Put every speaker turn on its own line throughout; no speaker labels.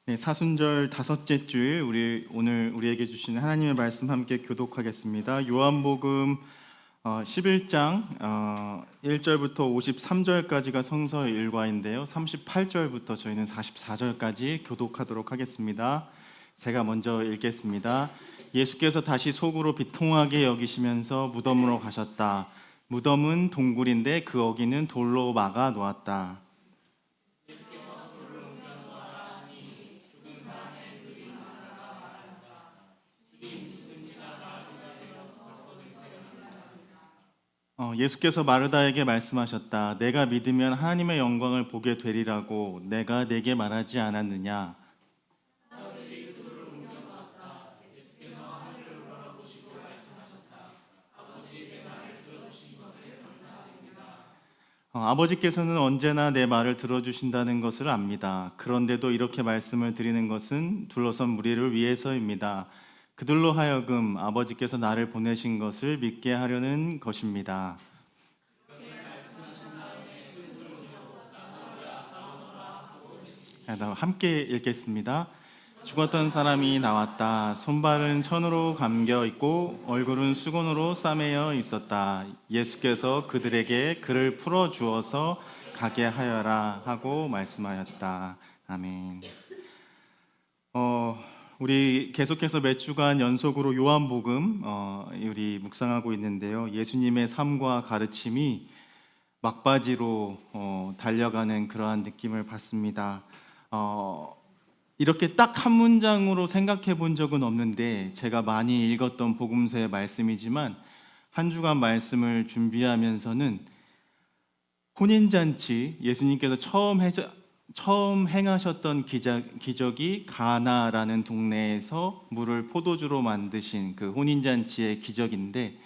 네, 사순절 다섯째 주일 오늘 우리에게 주시는 하나님의 말씀 함께 교독하겠습니다. 요한복음 11장 1절부터 53절까지가 성서 일과인데요. 38절부터 저희는 44절까지 교독하도록 하겠습니다. 제가 먼저 읽겠습니다. 예수께서 다시 속으로 비통하게 여기시면서 무덤으로 가셨다. 무덤은 동굴인데 그 어귀는 돌로 막아 놓았다. 예수께서 마르다에게 말씀하셨다. 내가 믿으면 하나님의 영광을 보게 되리라고 내가 네게 말하지 않았느냐? 아버지께서는 언제나 내 말을 들어주신다는 것을 압니다. 그런데도 이렇게 말씀을 드리는 것은 둘러선 무리를 위해서입니다. 그들로 하여금 아버지께서 나를 보내신 것을 믿게 하려는 것입니다. 함께 읽겠습니다. 죽었던 사람이 나왔다. 손발은 천으로 감겨 있고 얼굴은 수건으로 싸매어 있었다. 예수께서 그들에게 그를 풀어 주어서 가게 하여라 하고 말씀하였다. 아멘. 우리 계속해서 몇 주간 연속으로 요한복음 우리 묵상하고 있는데요. 예수님의 삶과 가르침이 막바지로 달려가는 그러한 느낌을 받습니다. 이렇게 딱 한 문장으로 생각해 본 적은 없는데 제가 많이 읽었던 복음서의 말씀이지만 한 주간 말씀을 준비하면서는 혼인잔치, 예수님께서 처음 행하셨던 기적이 가나라는 동네에서 물을 포도주로 만드신 그 혼인잔치의 기적인데,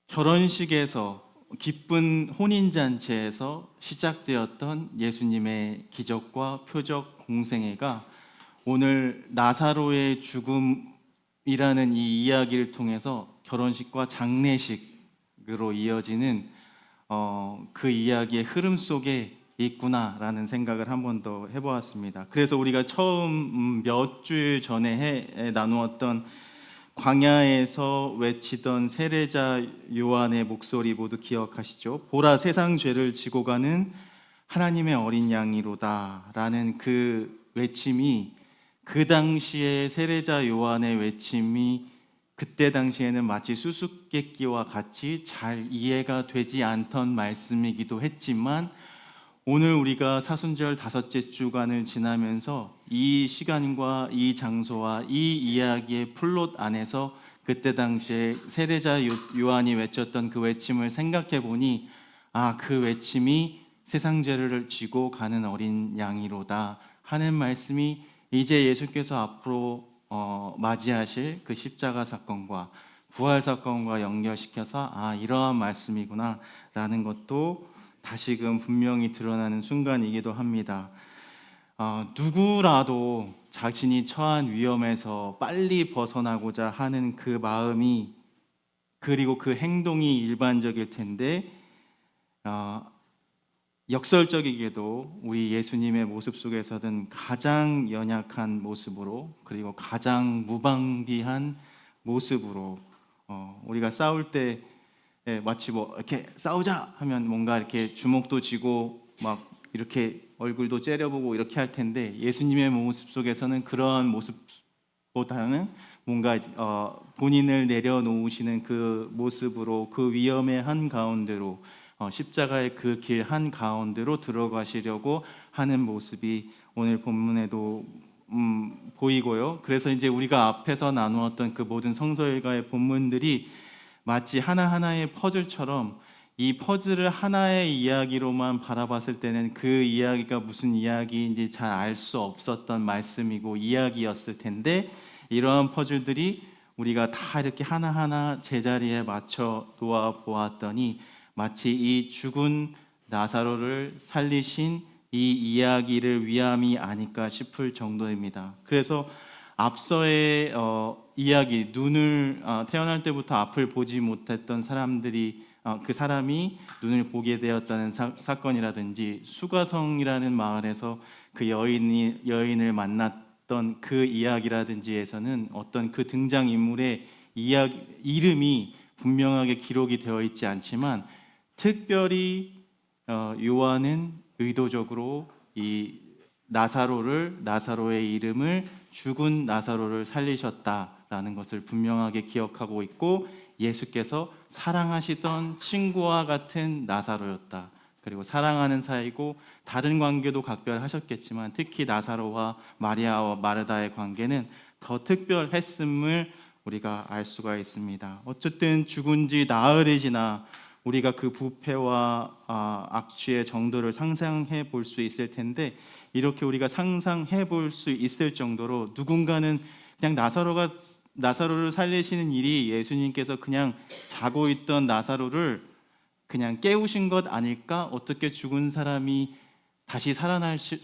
결혼식에서 기쁜 혼인잔치에서 시작되었던 예수님의 기적과 표적 공생애가 오늘 나사로의 죽음이라는 이 이야기를 통해서 결혼식과 장례식으로 이어지는 그 이야기의 흐름 속에 있구나라는 생각을 한 번 더 해보았습니다. 그래서 우리가 처음 몇 주일 전에 나누었던 광야에서 외치던 세례자 요한의 목소리 모두 기억하시죠? 보라, 세상 죄를 지고 가는 하나님의 어린 양이로다 라는 그 외침이, 그 당시에 세례자 요한의 외침이 그때 당시에는 마치 수수께끼와 같이 잘 이해가 되지 않던 말씀이기도 했지만, 오늘 우리가 사순절 다섯째 주간을 지나면서 이 시간과 이 장소와 이 이야기의 플롯 안에서 그때 당시에 세례자 요한이 외쳤던 그 외침을 생각해 보니, 그 외침이 세상 죄를 지고 가는 어린 양이로다 하는 말씀이 이제 예수께서 앞으로 맞이하실 그 십자가 사건과 부활 사건과 연결시켜서 이러한 말씀이구나 라는 것도 다시금 분명히 드러나는 순간이기도 합니다. 누구라도 자신이 처한 위험에서 빨리 벗어나고자 하는 그 마음이, 그리고 그 행동이 일반적일 텐데, 역설적이게도 우리 예수님의 모습 속에서는 가장 연약한 모습으로, 그리고 가장 무방비한 모습으로, 우리가 싸울 때 마치 이렇게 싸우자 하면 뭔가 이렇게 주먹도 쥐고 막 이렇게 얼굴도 째려보고 이렇게 할 텐데, 예수님의 모습 속에서는 그러한 모습보다는 뭔가 본인을 내려놓으시는 그 모습으로, 그 위험의 한 가운데로, 십자가의 그 길 한 가운데로 들어가시려고 하는 모습이 오늘 본문에도 보이고요. 그래서 이제 우리가 앞에서 나누었던 그 모든 성서일가의 본문들이 마치 하나하나의 퍼즐처럼, 이 퍼즐을 하나의 이야기로만 바라봤을 때는 그 이야기가 무슨 이야기인지 잘 알 수 없었던 말씀이고 이야기였을 텐데, 이러한 퍼즐들이 우리가 다 이렇게 하나하나 제자리에 맞춰 놓아 보았더니 마치 이 죽은 나사로를 살리신 이 이야기를 위함이 아닐까 싶을 정도입니다. 그래서 앞서의 이야기, 태어날 때부터 앞을 보지 못했던 사람들이 그 사람이 눈을 보게 되었다는 사건이라든지, 수가성이라는 마을에서 그 여인을 만났던 그 이야기라든지에서는 어떤 그 등장 인물의 이름이 분명하게 기록이 되어 있지 않지만, 특별히 요한은 의도적으로 이 나사로의 이름을 죽은 나사로를 살리셨다라는 것을 분명하게 기억하고 있고, 예수께서 사랑하시던 친구와 같은 나사로였다. 그리고 사랑하는 사이고 다른 관계도 각별하셨겠지만 특히 나사로와 마리아와 마르다의 관계는 더 특별했음을 우리가 알 수가 있습니다. 어쨌든 죽은 지 나흘이 지나 우리가 그 부패와 악취의 정도를 상상해 볼 수 있을 텐데, 이렇게 우리가 상상해 볼 수 있을 정도로 누군가는 그냥 나사로를 살리시는 일이 예수님께서 그냥 자고 있던 나사로를 그냥 깨우신 것 아닐까? 어떻게 죽은 사람이 다시 살려내실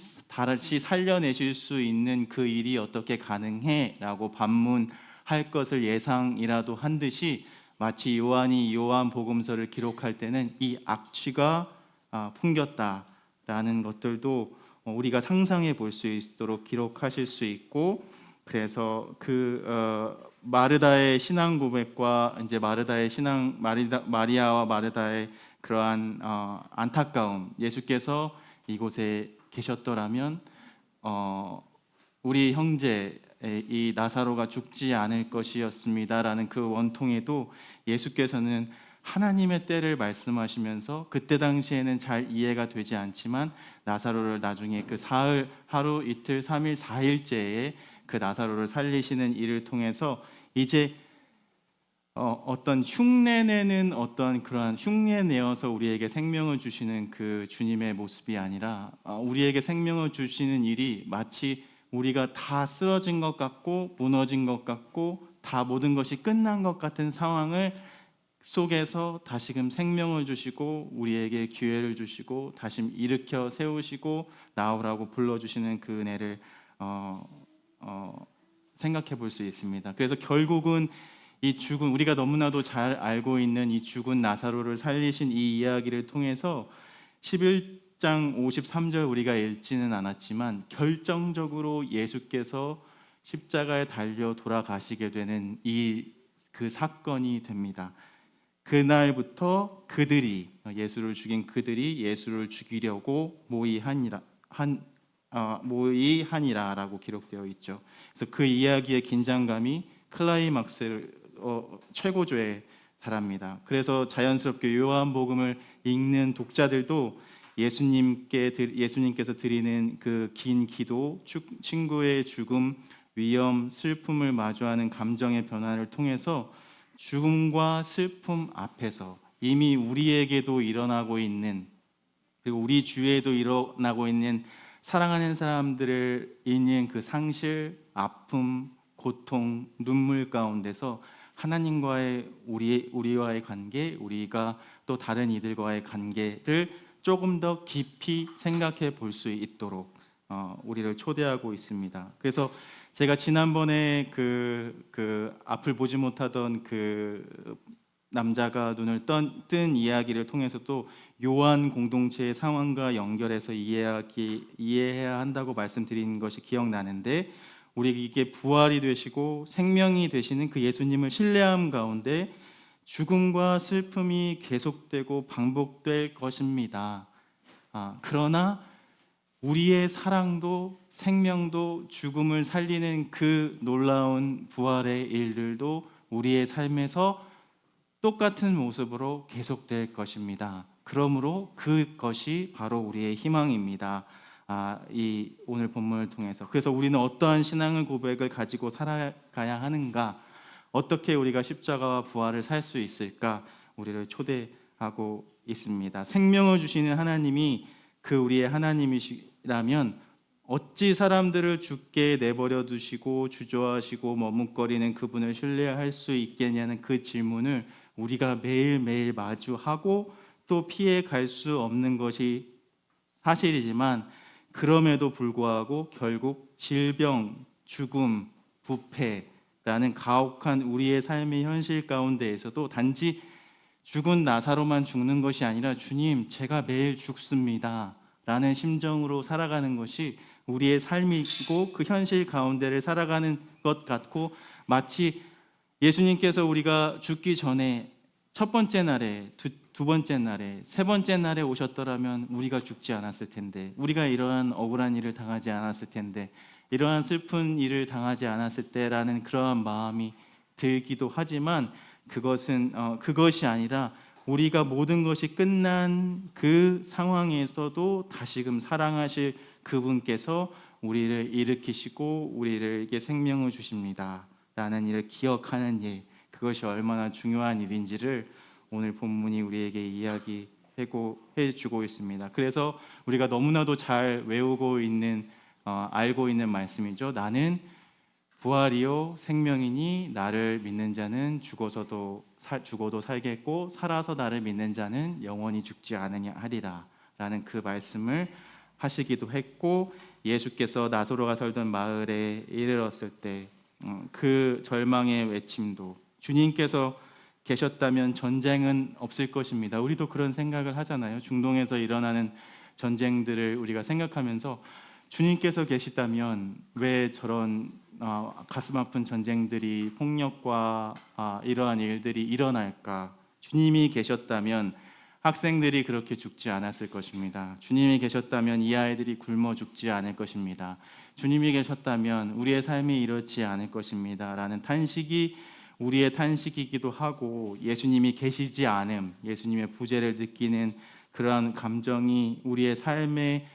수 있는 그 일이 어떻게 가능해? 라고 반문할 것을 예상이라도 한 듯이, 마치 요한이 요한복음서를 기록할 때는 이 악취가 풍겼다라는 것들도 우리가 상상해 볼 수 있도록 기록하실 수 있고, 그래서 마르다의 신앙 고백과 이제 마리아와 마르다의 그러한 안타까움, 예수께서 이곳에 계셨더라면 우리 형제 이 나사로가 죽지 않을 것이었습니다라는 그 원통에도 예수께서는 하나님의 때를 말씀하시면서, 그때 당시에는 잘 이해가 되지 않지만 나사로를 나중에 그 사흘, 하루, 이틀, 3일, 4일째에 그 나사로를 살리시는 일을 통해서 이제 어떤 흉내내는 어떤 그러한 흉내내어서 우리에게 생명을 주시는 그 주님의 모습이 아니라, 우리에게 생명을 주시는 일이 마치 우리가 다 쓰러진 것 같고 무너진 것 같고 다 모든 것이 끝난 것 같은 상황을 속에서 다시금 생명을 주시고 우리에게 기회를 주시고 다시 일으켜 세우시고 나오라고 불러주시는 그 은혜를 생각해 볼 수 있습니다. 그래서 결국은 이 죽은, 우리가 너무나도 잘 알고 있는 이 죽은 나사로를 살리신 이 이야기를 통해서 11장 53절 우리가 읽지는 않았지만 결정적으로 예수께서 십자가에 달려 돌아가시게 되는 그 사건이 됩니다. 그날부터 예수를 죽인 그들이 예수를 죽이려고 모의하니라라고 기록되어 있죠. 그래서 그 이야기의 긴장감이 클라이막스를 최고조에 달합니다. 그래서 자연스럽게 요한복음을 읽는 독자들도 예수님께서 드리는 그 긴 기도, 친구의 죽음, 위험, 슬픔을 마주하는 감정의 변화를 통해서 죽음과 슬픔 앞에서 이미 우리에게도 일어나고 있는, 그리고 우리 주위에도 일어나고 있는 사랑하는 사람들을 잇는 그 상실, 아픔, 고통, 눈물 가운데서 하나님과의 우리와의 관계, 우리가 또 다른 이들과의 관계를 조금 더 깊이 생각해 볼 수 있도록 우리를 초대하고 있습니다. 그래서 제가 지난번에 그 앞을 보지 못하던 그 남자가 눈을 뜬 이야기를 통해서도 요한 공동체의 상황과 연결해서 이해해야 한다고 말씀드린 것이 기억나는데, 우리에게 부활이 되시고 생명이 되시는 그 예수님을 신뢰함 가운데 죽음과 슬픔이 계속되고 반복될 것입니다. 그러나 우리의 사랑도 생명도 죽음을 살리는 그 놀라운 부활의 일들도 우리의 삶에서 똑같은 모습으로 계속될 것입니다. 그러므로 그것이 바로 우리의 희망입니다. 이 오늘 본문을 통해서, 그래서 우리는 어떠한 신앙의 고백을 가지고 살아가야 하는가, 어떻게 우리가 십자가와 부활을 살 수 있을까, 우리를 초대하고 있습니다. 생명을 주시는 하나님이 우리의 하나님이시라면 어찌 사람들을 죽게 내버려 두시고 주저하시고 머뭇거리는 그분을 신뢰할 수 있겠냐는 그 질문을 우리가 매일매일 마주하고 또 피해 갈 수 없는 것이 사실이지만, 그럼에도 불구하고 결국 질병, 죽음, 부패라는 가혹한 우리의 삶의 현실 가운데에서도 단지 죽은 나사로만 죽는 것이 아니라 주님, 제가 매일 죽습니다 라는 심정으로 살아가는 것이 우리의 삶이고 그 현실 가운데를 살아가는 것 같고, 마치 예수님께서 우리가 죽기 전에 첫 번째 날에, 두 번째 날에, 세 번째 날에 오셨더라면 우리가 죽지 않았을 텐데, 우리가 이러한 억울한 일을 당하지 않았을 텐데, 이러한 슬픈 일을 당하지 않았을 때라는 그러한 마음이 들기도 하지만, 그것이 아니라 우리가 모든 것이 끝난 그 상황에서도 다시금 사랑하실 그분께서 우리를 일으키시고 우리에게 생명을 주십니다 라는 일을 기억하는 일, 그것이 얼마나 중요한 일인지를 오늘 본문이 우리에게 이야기해 주고 있습니다. 그래서 우리가 너무나도 잘 외우고 있는, 알고 있는 말씀이죠. 나는 부활이요 생명이니 나를 믿는 자는 죽어도 살겠고 살아서 나를 믿는 자는 영원히 죽지 않으냐 하리라 라는 그 말씀을 하시기도 했고, 예수께서 나사로가 살던 마을에 이르렀을 때 그 절망의 외침도, 주님께서 계셨다면 전쟁은 없을 것입니다. 우리도 그런 생각을 하잖아요. 중동에서 일어나는 전쟁들을 우리가 생각하면서 주님께서 계시다면 왜 저런 가슴 아픈 전쟁들이, 폭력과 이러한 일들이 일어날까? 주님이 계셨다면 학생들이 그렇게 죽지 않았을 것입니다. 주님이 계셨다면 이 아이들이 굶어 죽지 않을 것입니다. 주님이 계셨다면 우리의 삶이 이렇지 않을 것입니다 라는 탄식이 우리의 탄식이기도 하고, 예수님이 계시지 않음, 예수님의 부재를 느끼는 그러한 감정이 우리의 삶의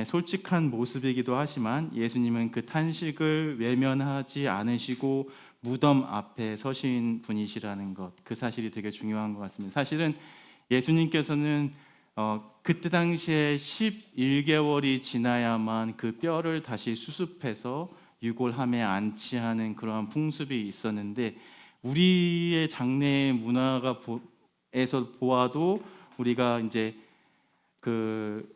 솔직한 모습이기도 하지만, 예수님은 그 탄식을 외면하지 않으시고 무덤 앞에 서신 분이시라는 것, 그 사실이 되게 중요한 것 같습니다. 사실은 예수님께서는 그때 당시에 11개월이 지나야만 그 뼈를 다시 수습해서 유골함에 안치하는 그러한 풍습이 있었는데, 우리의 장례 문화에서 보아도 우리가 이제 그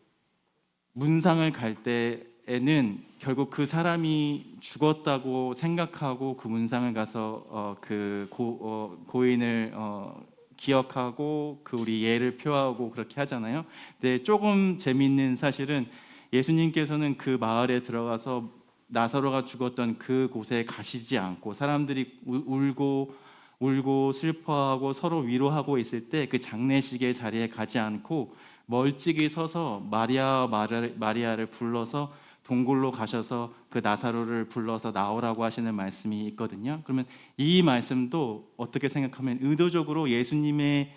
문상을 갈 때에는 결국 그 사람이 죽었다고 생각하고 그 문상을 가서 그 고인을 기억하고 그 우리 예를 표하고 그렇게 하잖아요. 근데 조금 재미있는 사실은 예수님께서는 그 마을에 들어가서 나사로가 죽었던 그 곳에 가시지 않고, 사람들이 울고 슬퍼하고 서로 위로하고 있을 때 그 장례식의 자리에 가지 않고 멀찍이 서서 마리아를 불러서 동굴로 가셔서 그 나사로를 불러서 나오라고 하시는 말씀이 있거든요. 그러면 이 말씀도 어떻게 생각하면 의도적으로 예수님의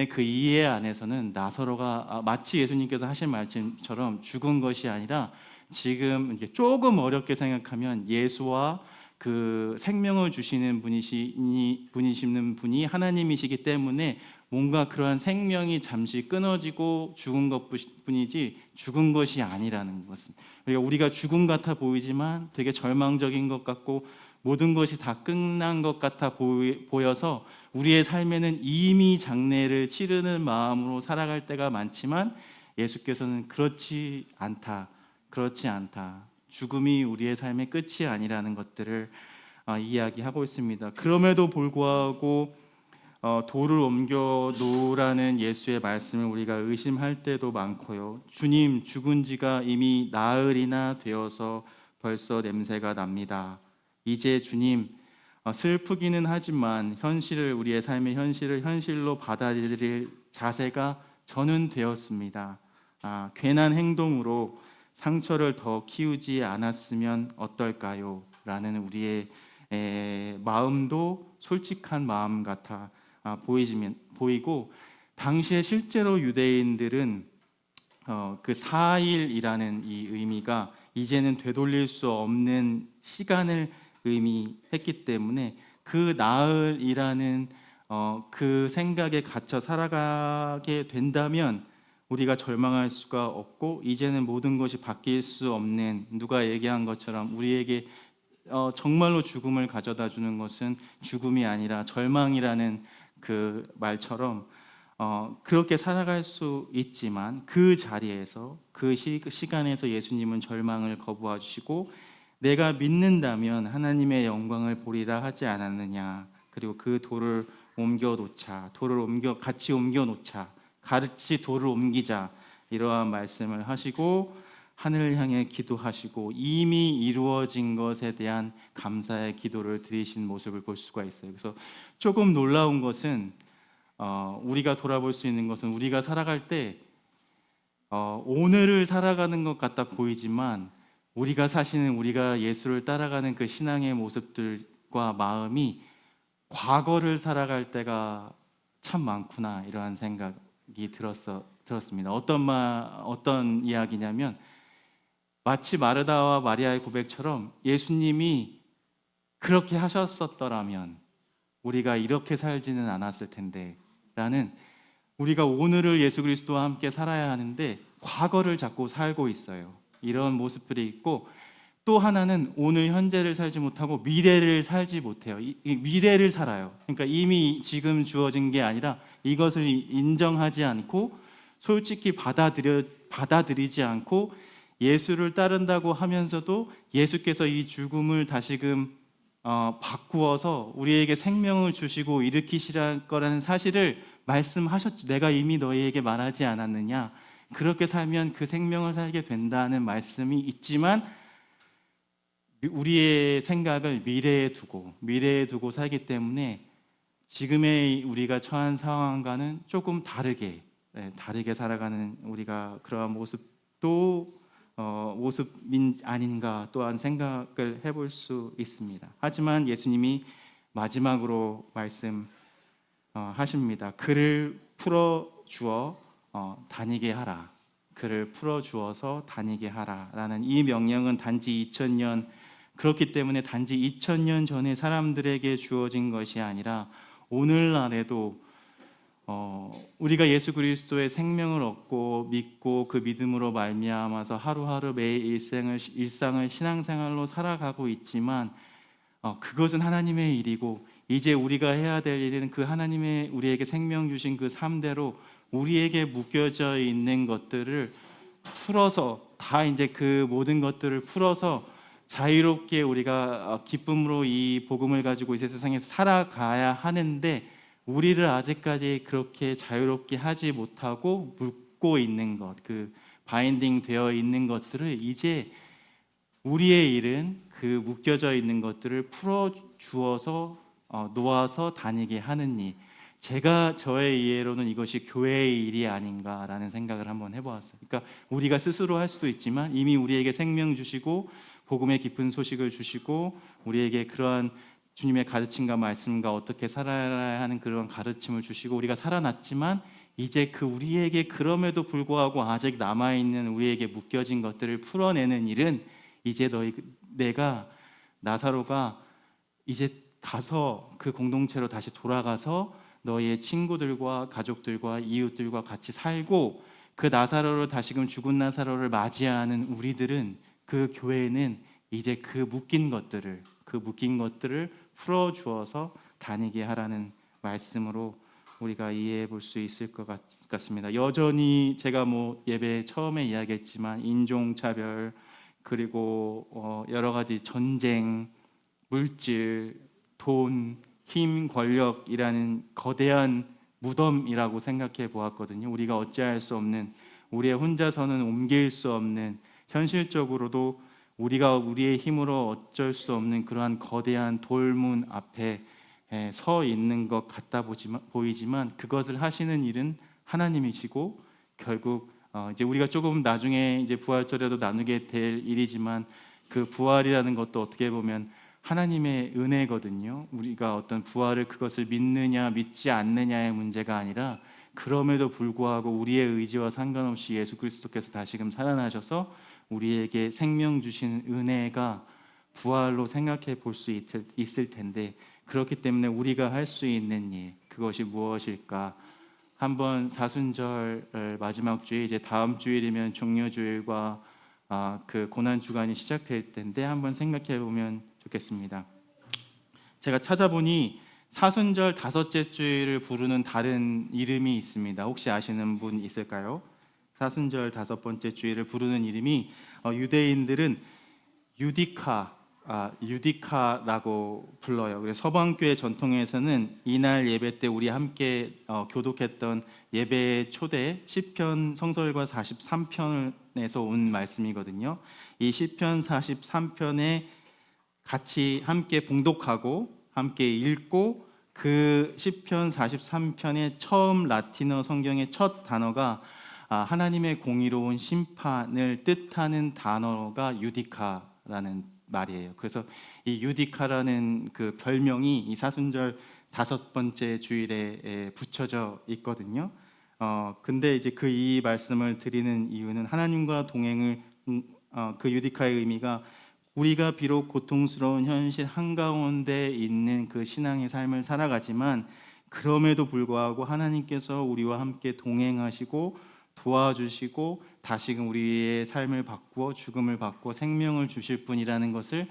그 이해 안에서는 나사로가 마치 예수님께서 하신 말씀처럼 죽은 것이 아니라, 지금 이게 조금 어렵게 생각하면 예수와 그 생명을 주시는 분이시는 분이 하나님이시기 때문에 뭔가 그러한 생명이 잠시 끊어지고 죽은 것뿐이지 죽은 것이 아니라는 것은, 그러니까 우리가 죽음 같아 보이지만 되게 절망적인 것 같고 모든 것이 다 끝난 것 같아 보여서 우리의 삶에는 이미 장례를 치르는 마음으로 살아갈 때가 많지만, 예수께서는 그렇지 않다. 죽음이 우리의 삶의 끝이 아니라는 것들을 이야기하고 있습니다. 그럼에도 불구하고 돌을 옮겨 놓으라는 예수의 말씀을 우리가 의심할 때도 많고요. 주님, 죽은 지가 이미 나흘이나 되어서 벌써 냄새가 납니다. 이제 주님, 슬프기는 하지만 우리의 삶의 현실을 현실로 받아들일 자세가 저는 되었습니다. 괜한 행동으로 상처를 더 키우지 않았으면 어떨까요? 라는 우리의 마음도 솔직한 마음 같아 보이고, 당시에 실제로 유대인들은 그 4일이라는 이 의미가 이제는 되돌릴 수 없는 시간을 의미했기 때문에 그 나흘이라는 그 생각에 갇혀 살아가게 된다면 우리가 절망할 수가 없고, 이제는 모든 것이 바뀔 수 없는, 누가 얘기한 것처럼 우리에게 정말로 죽음을 가져다 주는 것은 죽음이 아니라 절망이라는 그 말처럼 그렇게 살아갈 수 있지만, 그 자리에서 그 시간에서 예수님은 절망을 거부하시고 내가 믿는다면 하나님의 영광을 보리라 하지 않았느냐, 그리고 그 돌을 옮겨 놓자, 같이 옮겨 놓자, 같이 돌을 옮기자, 이러한 말씀을 하시고 하늘을 향해 기도하시고 이미 이루어진 것에 대한 감사의 기도를 드리신 모습을 볼 수가 있어요. 그래서 조금 놀라운 것은 우리가 돌아볼 수 있는 것은 우리가 살아갈 때 오늘을 살아가는 것 같아 보이지만 우리가 예수를 따라가는 그 신앙의 모습들과 마음이 과거를 살아갈 때가 참 많구나, 이러한 생각이 들었습니다. 어떤 이야기냐면 마치 마르다와 마리아의 고백처럼 예수님이 그렇게 하셨었더라면 우리가 이렇게 살지는 않았을 텐데 라는, 우리가 오늘을 예수 그리스도와 함께 살아야 하는데 과거를 자꾸 살고 있어요. 이런 모습들이 있고, 또 하나는 오늘 현재를 살지 못하고 미래를 살지 못해요. 이 미래를 살아요. 그러니까 이미 지금 주어진 게 아니라 이것을 인정하지 않고 솔직히 받아들이지 않고 예수를 따른다고 하면서도 예수께서 이 죽음을 다시금 바꾸어서 우리에게 생명을 주시고 일으키시라 거라는 사실을 말씀하셨죠. 내가 이미 너희에게 말하지 않았느냐. 그렇게 살면 그 생명을 살게 된다는 말씀이 있지만 우리의 생각을 미래에 두고 살기 때문에 지금의 우리가 처한 상황과는 조금 다르게 살아가는 우리가 그러한 모습인 아닌가 또한 생각을 해볼 수 있습니다. 하지만 예수님이 마지막으로 말씀하십니다. 그를 풀어주어 다니게 하라. 그를 풀어주어서 다니게 하라라는 이 명령은 그렇기 때문에 단지 2000년 전에 사람들에게 주어진 것이 아니라 오늘날에도 우리가 예수 그리스도의 생명을 얻고 믿고 그 믿음으로 말미암아서 하루하루 매일 일상을 신앙생활로 살아가고 있지만 그것은 하나님의 일이고 이제 우리가 해야 될 일은 그 하나님의 우리에게 생명 주신 그 삶대로 우리에게 묶여져 있는 것들을 풀어서 이제 그 모든 것들을 풀어서 자유롭게 우리가 기쁨으로 이 복음을 가지고 이 세상에 살아가야 하는데 우리를 아직까지 그렇게 자유롭게 하지 못하고 묶고 있는 것, 그 바인딩 되어 있는 것들을 이제 우리의 일은 그 묶여져 있는 것들을 풀어 주어서 놓아서 다니게 하는 일. 저의 이해로는 이것이 교회의 일이 아닌가라는 생각을 한번 해보았어요. 그러니까 우리가 스스로 할 수도 있지만 이미 우리에게 생명 주시고 복음의 깊은 소식을 주시고 우리에게 그러한 주님의 가르침과 말씀과 어떻게 살아야 하는 그런 가르침을 주시고 우리가 살아났지만 이제 우리에게 그럼에도 불구하고 아직 남아있는 우리에게 묶여진 것들을 풀어내는 일은 이제 나사로가 이제 가서 그 공동체로 다시 돌아가서 너희의 친구들과 가족들과 이웃들과 같이 살고 그 나사로를 다시금 죽은 나사로를 맞이하는 우리들은 그 교회는 이제 그 묶인 것들을 풀어 주어서 다니게 하라는 말씀으로 우리가 이해해 볼 수 있을 것 같습니다. 여전히 제가 예배 처음에 이야기했지만 인종차별 그리고 여러 가지 전쟁, 물질, 돈, 힘, 권력이라는 거대한 무덤이라고 생각해 보았거든요. 우리가 어찌할 수 없는, 우리의 혼자서는 옮길 수 없는, 현실적으로도 우리가 우리의 힘으로 어쩔 수 없는 그러한 거대한 돌문 앞에 서 있는 것 같아 보이지만 그것을 하시는 일은 하나님이시고 결국 이제 우리가 조금 나중에 이제 부활절에도 나누게 될 일이지만 그 부활이라는 것도 어떻게 보면 하나님의 은혜거든요. 우리가 어떤 부활을 그것을 믿느냐 믿지 않느냐의 문제가 아니라 그럼에도 불구하고 우리의 의지와 상관없이 예수 그리스도께서 다시금 살아나셔서 우리에게 생명 주신 은혜가 부활로 생각해 볼 수 있을 텐데 그렇기 때문에 우리가 할 수 있는 일 그것이 무엇일까? 한번 사순절 마지막 주일 이제 다음 주일이면 종려주일과 그 고난 주간이 시작될 텐데 한번 생각해 보면 좋겠습니다. 제가 찾아보니 사순절 다섯째 주일을 부르는 다른 이름이 있습니다. 혹시 아시는 분 있을까요? 사순절 다섯 번째 주일을 부르는 이름이 유대인들은 유디카 유디카라고 불러요. 그래서 서방교회 전통에서는 이날 예배 때 우리 함께 교독했던 예배 초대 시편 성서일과 43편에서 온 말씀이거든요. 이 시편 43편에 같이 함께 봉독하고 함께 읽고, 그 시편 43편의 처음 라틴어 성경의 첫 단어가 하나님의 공의로운 심판을 뜻하는 단어가 유디카라는 말이에요. 그래서 이 유디카라는 그 별명이 이 사순절 5번째 주일에 붙여져 있거든요. 근데 이제 그 이 말씀을 드리는 이유는 하나님과 동행을 그 유디카의 의미가 우리가 비록 고통스러운 현실 한가운데 있는 그 신앙의 삶을 살아가지만 그럼에도 불구하고 하나님께서 우리와 함께 동행하시고 도와주시고 다시금 우리의 삶을 바꾸어 죽음을 바꾸어 생명을 주실 분이라는 것을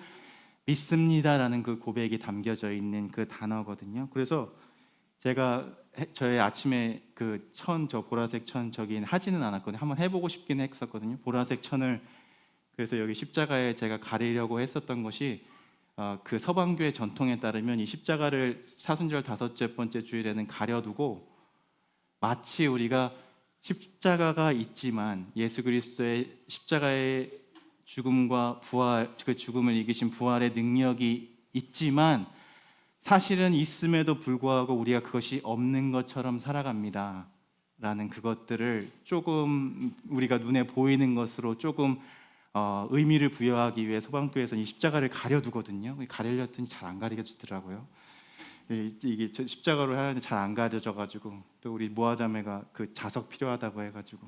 믿습니다라는 그 고백이 담겨져 있는 그 단어거든요. 그래서 제가 저의 아침에 그 저 보라색 천 저기 하지는 않았거든요. 한번 해보고 싶긴 했었거든요. 보라색 천을 그래서 여기 십자가에 제가 가리려고 했었던 것이 그 서방교회 전통에 따르면 이 십자가를 사순절 5번째 주일에는 가려두고 마치 우리가 십자가가 있지만 예수 그리스도의 십자가의 죽음과 부활, 그 죽음을 이기신 부활의 능력이 있지만 사실은 있음에도 불구하고 우리가 그것이 없는 것처럼 살아갑니다 라는 그것들을 조금 우리가 눈에 보이는 것으로 조금 의미를 부여하기 위해 서방교회에서는 이 십자가를 가려두거든요. 가리려더니 잘 안 가려지더라고요. 이게 십자가로 하는데 잘 안 가려져가지고 또 우리 모아자매가 그 자석 필요하다고 해가지고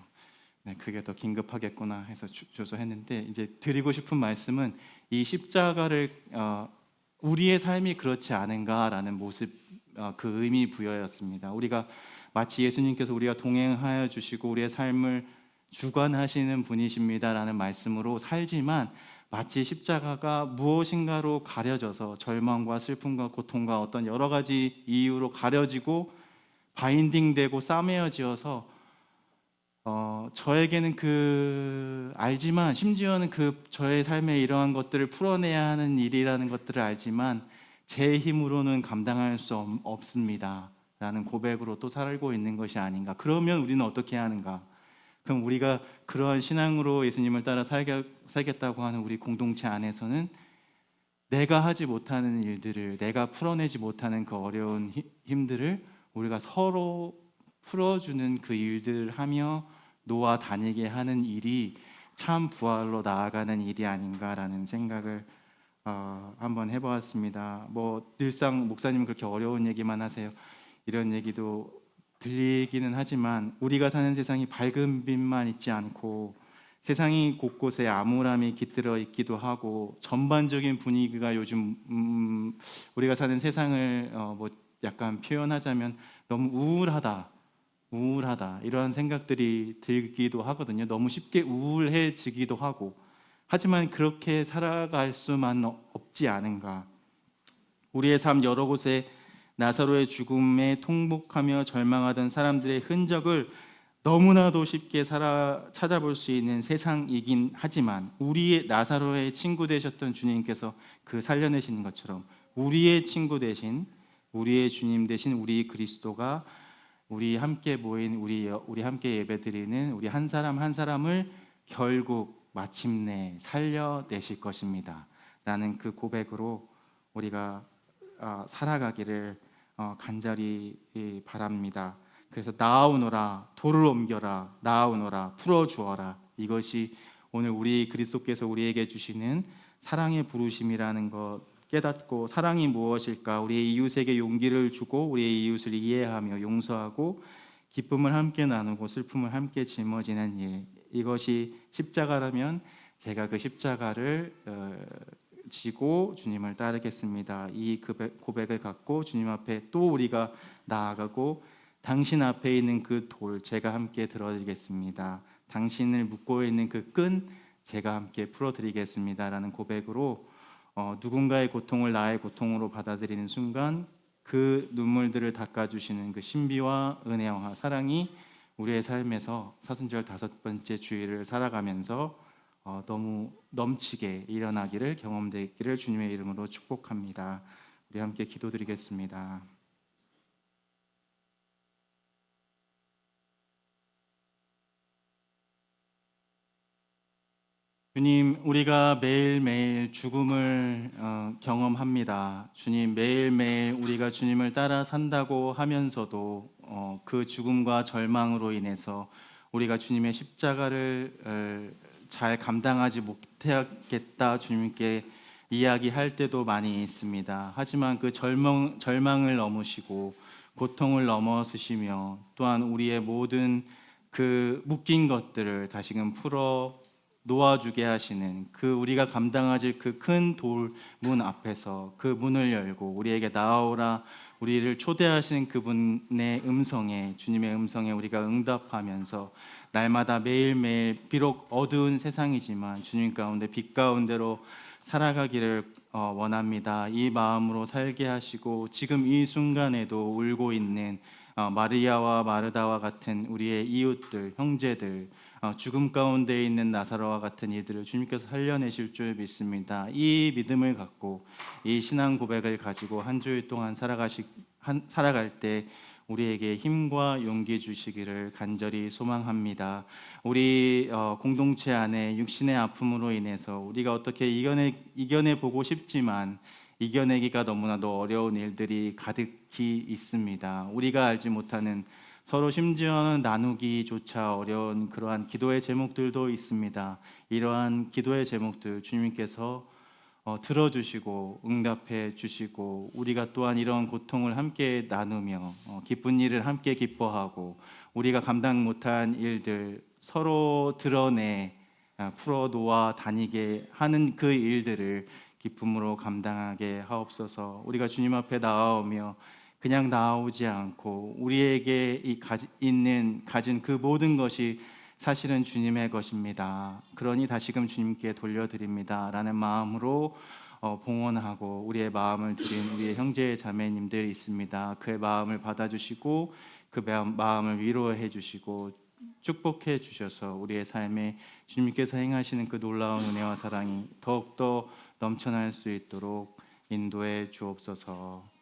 네, 그게 더 긴급하겠구나 해서 줘서 했는데, 이제 드리고 싶은 말씀은 이 십자가를 우리의 삶이 그렇지 않은가라는 모습, 그 의미 부여였습니다. 우리가 마치 예수님께서 우리가 동행하여 주시고 우리의 삶을 주관하시는 분이십니다라는 말씀으로 살지만 마치 십자가가 무엇인가로 가려져서 절망과 슬픔과 고통과 어떤 여러 가지 이유로 가려지고 바인딩되고 싸매어지어서 저에게는 그 알지만 심지어는 그 저의 삶에 이러한 것들을 풀어내야 하는 일이라는 것들을 알지만 제 힘으로는 감당할 수 없습니다 라는 고백으로 또 살고 있는 것이 아닌가. 그러면 우리는 어떻게 해야 하는가? 그럼 우리가 그러한 신앙으로 예수님을 따라 살겠다고 하는 우리 공동체 안에서는 내가 하지 못하는 일들을, 내가 풀어내지 못하는 그 어려운 힘들을 우리가 서로 풀어주는 그 일들을 하며 놓아 다니게 하는 일이 참 부활로 나아가는 일이 아닌가라는 생각을 한번 해보았습니다. 뭐 늘상 목사님은 그렇게 어려운 얘기만 하세요. 이런 얘기도 들리기는 하지만 우리가 사는 세상이 밝은 빛만 있지 않고 세상이 곳곳에 암울함이 깃들어 있기도 하고 전반적인 분위기가 요즘 우리가 사는 세상을 뭐 약간 표현하자면 너무 우울하다 이러한 생각들이 들기도 하거든요. 너무 쉽게 우울해지기도 하고, 하지만 그렇게 살아갈 수만 없지 않은가. 우리의 삶 여러 곳에 나사로의 죽음에 통곡하며 절망하던 사람들의 흔적을 너무나도 쉽게 찾아볼 수 있는 세상이긴 하지만 우리의 나사로의 친구 되셨던 주님께서 그 살려내시는 것처럼 우리의 친구 되신, 우리의 주님 되신 우리 그리스도가 우리 함께 모인 우리 함께 예배드리는 우리 한 사람 한 사람을 결국 마침내 살려내실 것입니다 라는 그 고백으로 우리가 살아가기를 간절히 바랍니다. 그래서 나아오너라, 돌을 옮겨라, 나아오너라, 풀어주어라, 이것이 오늘 우리 그리스도께서 우리에게 주시는 사랑의 부르심이라는 것 깨닫고, 사랑이 무엇일까? 우리의 이웃에게 용기를 주고 우리의 이웃을 이해하며 용서하고 기쁨을 함께 나누고 슬픔을 함께 짊어지는 일, 이것이 십자가라면 제가 그 십자가를 지고 주님을 따르겠습니다. 이 고백을 갖고 주님 앞에 또 우리가 나아가고, 당신 앞에 있는 그 돌 제가 함께 들어드리겠습니다. 당신을 묶고 있는 그 끈 제가 함께 풀어드리겠습니다라는 고백으로 누군가의 고통을 나의 고통으로 받아들이는 순간 그 눈물들을 닦아주시는 그 신비와 은혜와 사랑이 우리의 삶에서 사순절 5번째 주일을 살아가면서 너무 넘치게 일어나기를 경험되기를 주님의 이름으로 축복합니다. 우리 함께 기도드리겠습니다. 주님, 우리가 매일매일 죽음을 경험합니다. 주님, 매일매일 우리가 주님을 따라 산다고 하면서도 그 죽음과 절망으로 인해서 우리가 주님의 십자가를 잘 감당하지 못하겠다 주님께 이야기할 때도 많이 있습니다. 하지만 그 절망을 넘으시고 고통을 넘어서시며 또한 우리의 모든 그 묶인 것들을 다시금 풀어 놓아주게 하시는 그 우리가 감당하실 그 큰 돌 문 앞에서 그 문을 열고 우리에게 나아오라 우리를 초대하시는 그분의 음성에 주님의 음성에 우리가 응답하면서 날마다 매일매일 비록 어두운 세상이지만 주님 가운데 빛 가운데로 살아가기를 원합니다. 이 마음으로 살게 하시고 지금 이 순간에도 울고 있는 마리아와 마르다와 같은 우리의 이웃들, 형제들, 죽음 가운데 있는 나사로와 같은 이들을 주님께서 살려내실 줄 믿습니다. 이 믿음을 갖고 이 신앙 고백을 가지고 한 주일 동안 살아갈 때 우리에게 힘과 용기 주시기를 간절히 소망합니다. 우리 공동체 안에 육신의 아픔으로 인해서 우리가 어떻게 이겨내 보고 싶지만 이겨내기가 너무나도 어려운 일들이 가득히 있습니다. 우리가 알지 못하는 서로 심지어는 나누기조차 어려운 그러한 기도의 제목들도 있습니다. 이러한 기도의 제목들 주님께서 들어주시고 응답해 주시고 우리가 또한 이런 고통을 함께 나누며 기쁜 일을 함께 기뻐하고 우리가 감당 못한 일들 서로 드러내 풀어놓아 다니게 하는 그 일들을 기쁨으로 감당하게 하옵소서. 우리가 주님 앞에 나아오며 그냥 나아오지 않고 우리에게 가진 그 모든 것이 사실은 주님의 것입니다. 그러니 다시금 주님께 돌려드립니다 라는 마음으로 봉헌하고 우리의 마음을 드린 우리의 형제 자매님들 있습니다. 그의 마음을 받아주시고 그 마음을 위로해 주시고 축복해 주셔서 우리의 삶에 주님께서 행하시는 그 놀라운 은혜와 사랑이 더욱더 넘쳐날 수 있도록 인도해 주옵소서.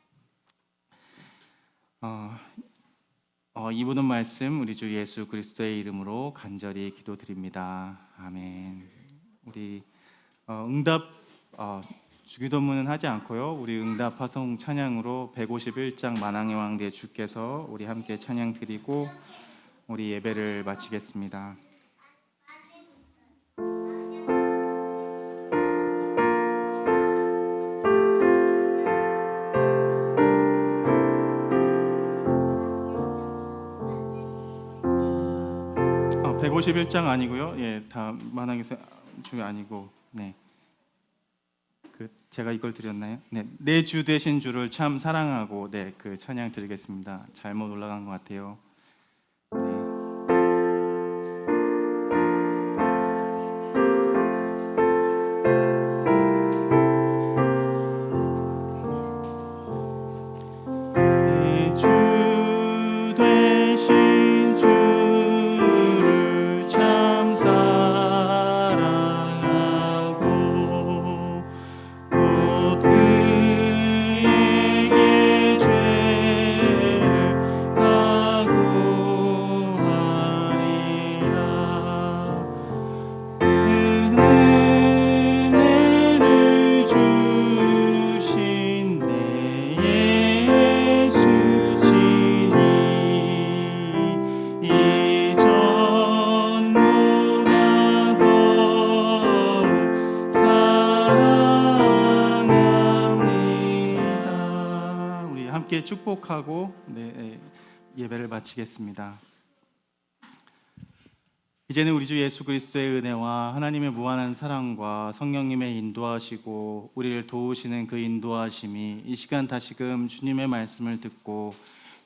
이 모든 말씀 우리 주 예수 그리스도의 이름으로 간절히 기도드립니다. 아멘. 우리 응답 주기도문은 하지 않고요. 우리 응답 화성 찬양으로 151장 만왕의 왕 내 주께서 우리 함께 찬양 드리고 우리 예배를 마치겠습니다. 151장 아니고요. 예, 다 만왕의 주 아니고 네. 제가 이걸 드렸나요? 네. 내 주 되신 주를 참 사랑하고 네, 그 찬양 드리겠습니다. 잘못 올라간 것 같아요. 축복하고 예배를 마치겠습니다. 이제는 우리 주 예수 그리스도의 은혜와 하나님의 무한한 사랑과 성령님의 인도하시고 우리를 도우시는 그 인도하심이 이 시간 다시금 주님의 말씀을 듣고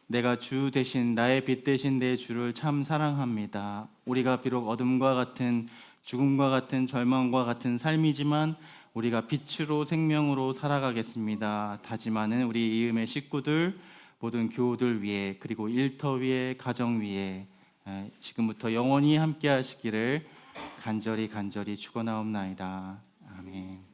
내가 주 대신 나의 빛 대신 내 주를 참 사랑합니다. 우리가 비록 어둠과 같은 죽음과 같은 절망과 같은 삶이지만 우리가 빛으로 생명으로 살아가겠습니다. 다짐하는 우리 이음의 식구들 모든 교우들 위에 그리고 일터 위에 가정 위에 지금부터 영원히 함께 하시기를 간절히 간절히 축원하옵나이다. 아멘.